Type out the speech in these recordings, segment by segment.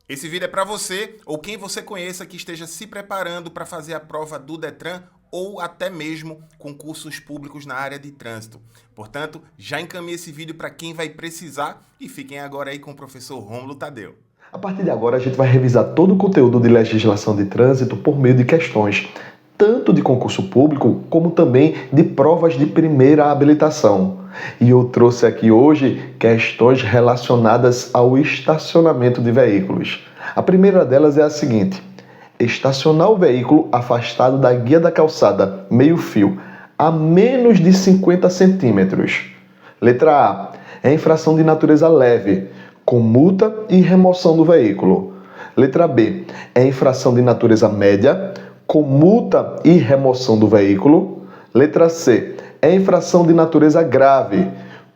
Esse vídeo é para você ou quem você conheça que esteja se preparando para fazer a prova do Detran ou até mesmo concursos públicos na área de trânsito. Portanto, já encaminhe esse vídeo para quem vai precisar e fiquem agora aí com o professor Rômulo Tadeu. A partir de agora, a gente vai revisar todo o conteúdo de legislação de trânsito por meio de questões, tanto de concurso público como também de provas de primeira habilitação. E eu trouxe aqui hoje questões relacionadas ao estacionamento de veículos. A primeira delas é a seguinte: estacionar o veículo afastado da guia da calçada, meio fio, a menos de 50 centímetros. Letra A. É infração de natureza leve, com multa e remoção do veículo. Letra B. É infração de natureza média, com multa e remoção do veículo. Letra C. É infração de natureza grave,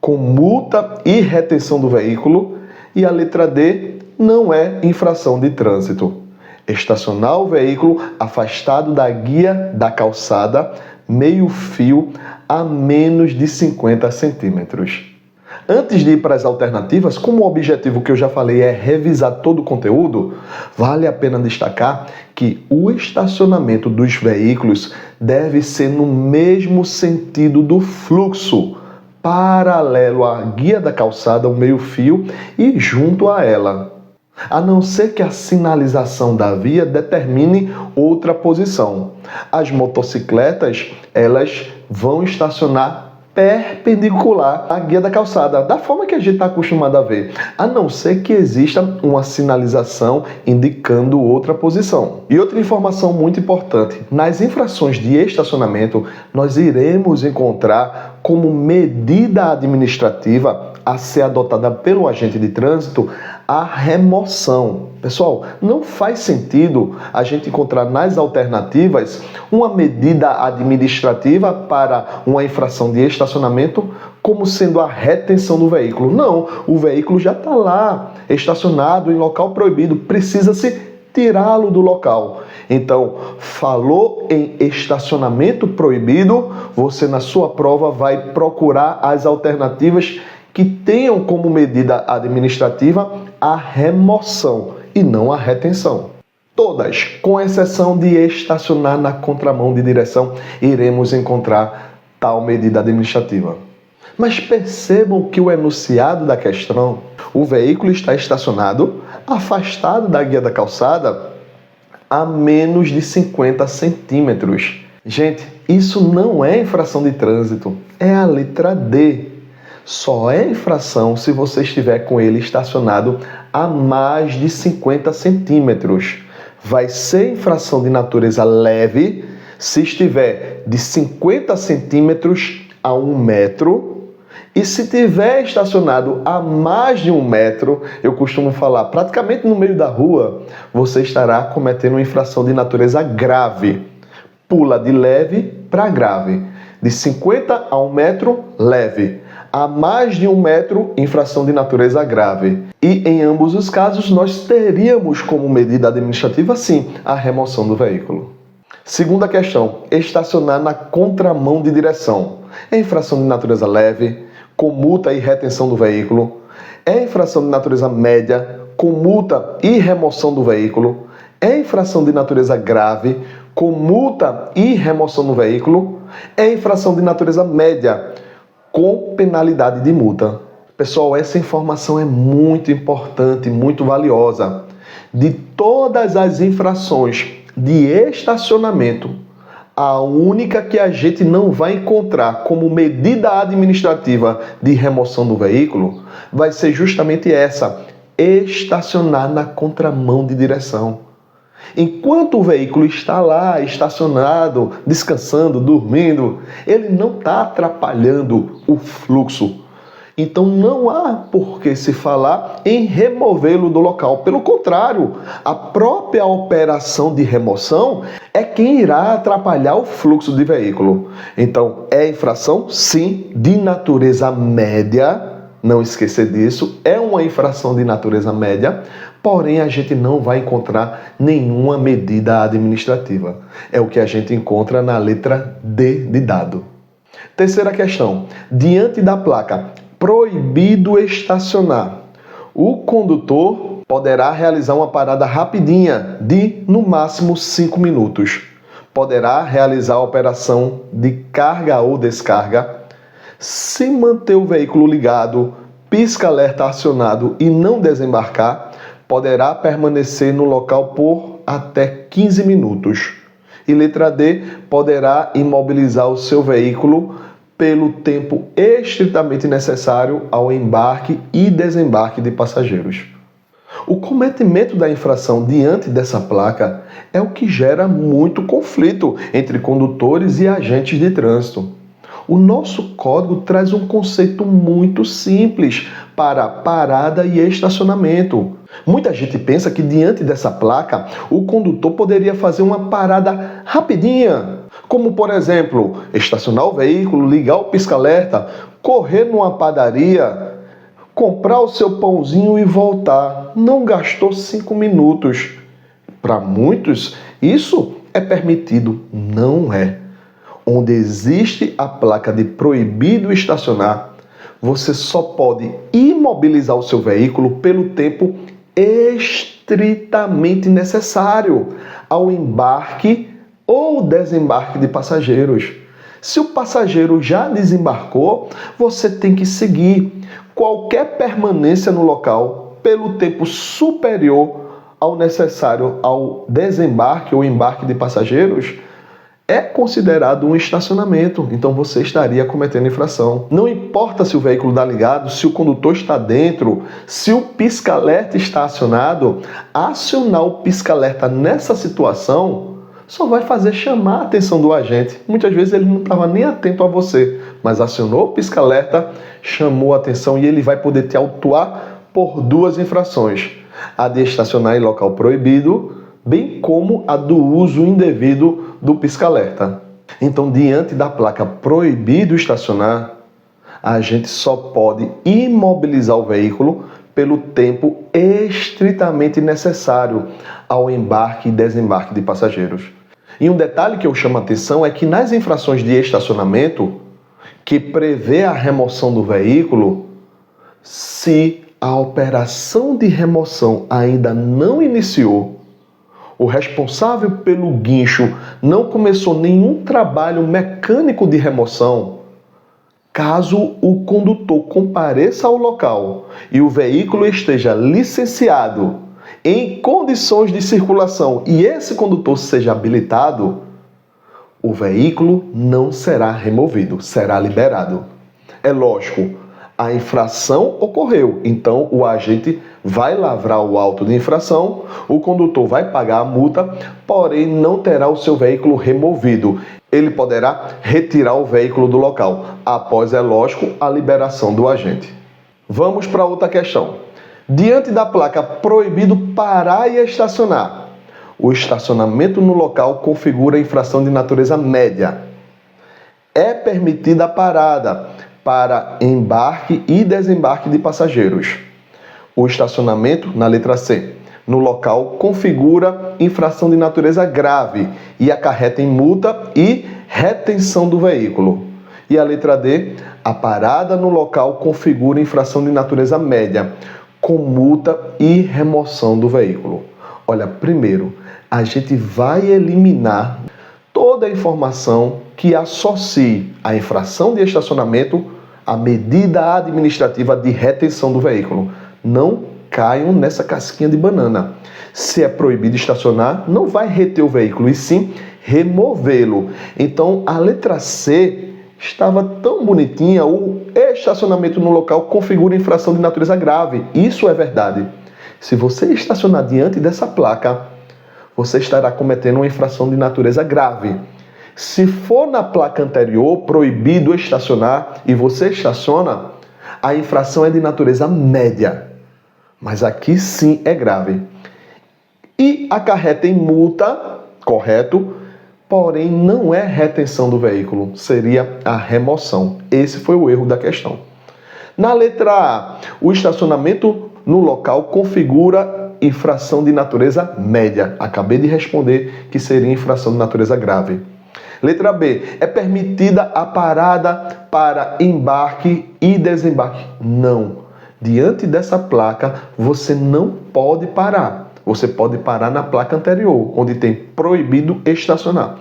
com multa e retenção do veículo. E a letra D não é infração de trânsito. Estacionar o veículo afastado da guia da calçada, meio fio, a menos de 50 centímetros. Antes de ir para as alternativas, como o objetivo que eu já falei é revisar todo o conteúdo, vale a pena destacar que o estacionamento dos veículos deve ser no mesmo sentido do fluxo, paralelo à guia da calçada, o meio-fio, e junto a ela. A não ser que a sinalização da via determine outra posição. As motocicletas, elas vão estacionar perpendicular à guia da calçada, da forma que a gente está acostumado a ver, a não ser que exista uma sinalização indicando outra posição. E outra informação muito importante: nas infrações de estacionamento, nós iremos encontrar como medida administrativa a ser adotada pelo agente de trânsito a remoção. Pessoal, não faz sentido a gente encontrar nas alternativas uma medida administrativa para uma infração de estacionamento como sendo a retenção do veículo. Não, o veículo já está lá, estacionado em local proibido, precisa-se tirá-lo do local. Então, falou em estacionamento proibido, você na sua prova vai procurar as alternativas que tenham como medida administrativa a remoção e não a retenção. Todas, com exceção de estacionar na contramão de direção, iremos encontrar tal medida administrativa. Mas percebam que o enunciado da questão, o veículo está estacionado, afastado da guia da calçada, a menos de 50 centímetros. Gente, isso não é infração de trânsito, é a letra D. Só é infração se você estiver com ele estacionado a mais de 50 centímetros. Vai ser infração de natureza leve se estiver de 50 centímetros a 1 metro. E se estiver estacionado a mais de 1 metro, eu costumo falar praticamente no meio da rua, você estará cometendo uma infração de natureza grave. Pula de leve para grave. De 50 a 1 metro, leve. A mais de 1 metro, infração de natureza grave. E em ambos os casos, nós teríamos como medida administrativa, sim, a remoção do veículo. Segunda questão: estacionar na contramão de direção. É infração de natureza leve, com multa e retenção do veículo. É infração de natureza média, com multa e remoção do veículo. É infração de natureza grave, com multa e remoção do veículo. É infração de natureza média, com penalidade de multa. Pessoal, essa informação é muito importante, muito valiosa. De todas as infrações de estacionamento, a única que a gente não vai encontrar como medida administrativa de remoção do veículo vai ser justamente essa: estacionar na contramão de direção. Enquanto o veículo está lá, estacionado, descansando, dormindo, ele não está atrapalhando o fluxo. Então não há por que se falar em removê-lo do local. Pelo contrário, a própria operação de remoção é quem irá atrapalhar o fluxo de veículo. Então é infração, sim, de natureza média. Não esquecer disso, é uma infração de natureza média, porém a gente não vai encontrar nenhuma medida administrativa. É o que a gente encontra na letra D de dado. Terceira questão: diante da placa proibido estacionar, o condutor poderá realizar uma parada rapidinha de, no máximo, 5 minutos. Poderá realizar a operação de carga ou descarga, se manter o veículo ligado, pisca-alerta acionado e não desembarcar, poderá permanecer no local por até 15 minutos. E letra D, poderá imobilizar o seu veículo pelo tempo estritamente necessário ao embarque e desembarque de passageiros. O cometimento da infração diante dessa placa é o que gera muito conflito entre condutores e agentes de trânsito. O nosso código traz um conceito muito simples para parada e estacionamento. Muita gente pensa que diante dessa placa, o condutor poderia fazer uma parada rapidinha, como por exemplo, estacionar o veículo, ligar o pisca-alerta, correr numa padaria, comprar o seu pãozinho e voltar. Não gastou 5 minutos. Para muitos, isso é permitido. Não é. Onde existe a placa de proibido estacionar, você só pode imobilizar o seu veículo pelo tempo estritamente necessário ao embarque ou desembarque de passageiros. Se o passageiro já desembarcou, você tem que seguir. Qualquer permanência no local pelo tempo superior ao necessário ao desembarque ou embarque de passageiros é considerado um estacionamento, então você estaria cometendo infração. Não importa se o veículo está ligado, se o condutor está dentro, se o pisca-alerta está acionado, acionar o pisca-alerta nessa situação só vai fazer chamar a atenção do agente. Muitas vezes ele não estava nem atento a você, mas acionou o pisca-alerta, chamou a atenção e ele vai poder te autuar por 2 infrações. A de estacionar em local proibido, bem como a do uso indevido do pisca-alerta. Então, diante da placa proibido estacionar, a gente só pode imobilizar o veículo pelo tempo estritamente necessário ao embarque e desembarque de passageiros. E um detalhe que eu chamo a atenção é que nas infrações de estacionamento, que prevê a remoção do veículo, se a operação de remoção ainda não iniciou, o responsável pelo guincho não começou nenhum trabalho mecânico de remoção, caso o condutor compareça ao local e o veículo esteja licenciado em condições de circulação e esse condutor seja habilitado, o veículo não será removido, será liberado. É lógico, a infração ocorreu, então o agente vai lavrar o auto de infração, o condutor vai pagar a multa, porém não terá o seu veículo removido. Ele poderá retirar o veículo do local, após, é lógico, a liberação do agente. Vamos para outra questão. Diante da placa proibido parar e estacionar, o estacionamento no local configura infração de natureza média. É permitida a parada para embarque e desembarque de passageiros. O estacionamento, na letra C, no local configura infração de natureza grave e acarreta em multa e retenção do veículo. E a letra D, a parada no local configura infração de natureza média, com multa e remoção do veículo. Olha, primeiro, a gente vai eliminar toda a informação que associe a infração de estacionamento à medida administrativa de retenção do veículo. Não caiam nessa casquinha de banana. Se é proibido estacionar, não vai reter o veículo, e sim removê-lo. Então, a letra C estava tão bonitinha, o estacionamento no local configura infração de natureza grave. Isso é verdade. Se você estacionar diante dessa placa, você estará cometendo uma infração de natureza grave. Se for na placa anterior, proibido estacionar, e você estaciona, a infração é de natureza média. Mas aqui sim é grave. E acarreta em multa, correto, porém não é retenção do veículo, seria a remoção. Esse foi o erro da questão. Na letra A, o estacionamento no local configura infração de natureza média. Acabei de responder que seria infração de natureza grave. Letra B, é permitida a parada para embarque e desembarque? Não. Diante dessa placa, você não pode parar. Você pode parar na placa anterior, onde tem proibido estacionar.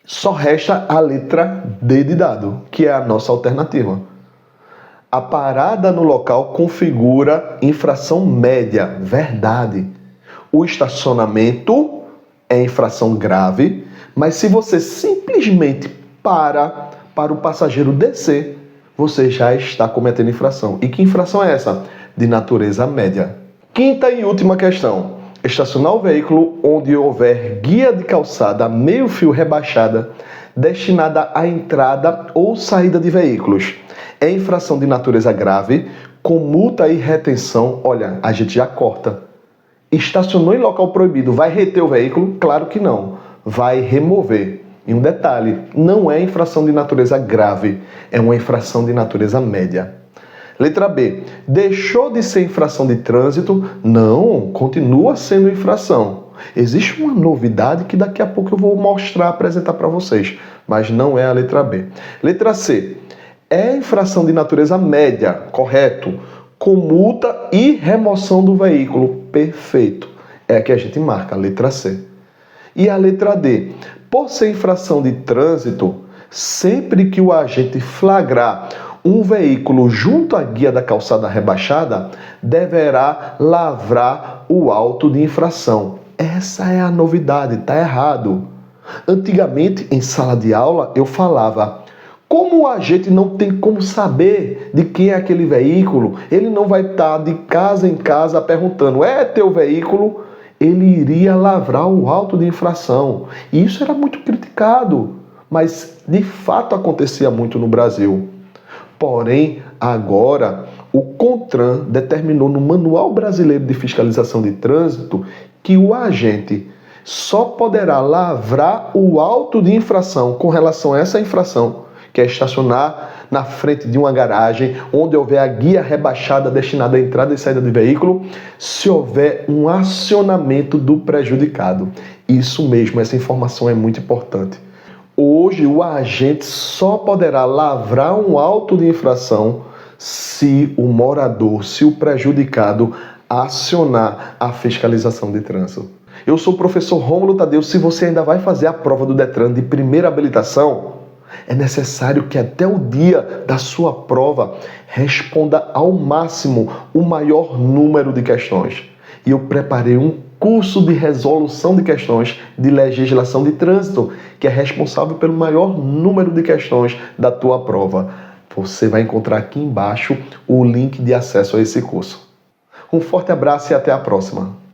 Só resta a letra D de dado, que é a nossa alternativa. A parada no local configura infração média. Verdade. O estacionamento é infração grave, mas se você simplesmente para o passageiro descer, você já está cometendo infração. E que infração é essa? De natureza média. Quinta e última questão. Estacionar o veículo onde houver guia de calçada meio fio rebaixada destinada à entrada ou saída de veículos. É infração de natureza grave, com multa e retenção. Olha, a gente já corta. Estacionou em local proibido, vai reter o veículo? Claro que não. Vai remover. E um detalhe, não é infração de natureza grave, é uma infração de natureza média. Letra B. Deixou de ser infração de trânsito? Não, continua sendo infração. Existe uma novidade que daqui a pouco eu vou mostrar, apresentar para vocês, mas não é a letra B. Letra C. É infração de natureza média, correto, com multa e remoção do veículo. Perfeito. É a que a gente marca, a letra C. E a letra D. Por ser infração de trânsito, sempre que o agente flagrar um veículo junto à guia da calçada rebaixada, deverá lavrar o auto de infração. Essa é a novidade, está errado. Antigamente, em sala de aula, eu falava: como o agente não tem como saber de quem é aquele veículo, ele não vai estar de casa em casa perguntando: é teu veículo? Ele iria lavrar o auto de infração. E isso era muito criticado, mas de fato acontecia muito no Brasil. Porém, agora, o CONTRAN determinou no Manual Brasileiro de Fiscalização de Trânsito que o agente só poderá lavrar o auto de infração com relação a essa infração, que é estacionar na frente de uma garagem onde houver a guia rebaixada destinada à entrada e saída de veículo, se houver um acionamento do prejudicado. Isso mesmo, essa informação é muito importante. Hoje, o agente só poderá lavrar um auto de infração se o morador, se o prejudicado acionar a fiscalização de trânsito. Eu sou o professor Rômulo Tadeu. Se você ainda vai fazer a prova do Detran de primeira habilitação, é necessário que até o dia da sua prova responda ao máximo o maior número de questões. E eu preparei um curso de resolução de questões de legislação de trânsito, que é responsável pelo maior número de questões da tua prova. Você vai encontrar aqui embaixo o link de acesso a esse curso. Um forte abraço e até a próxima.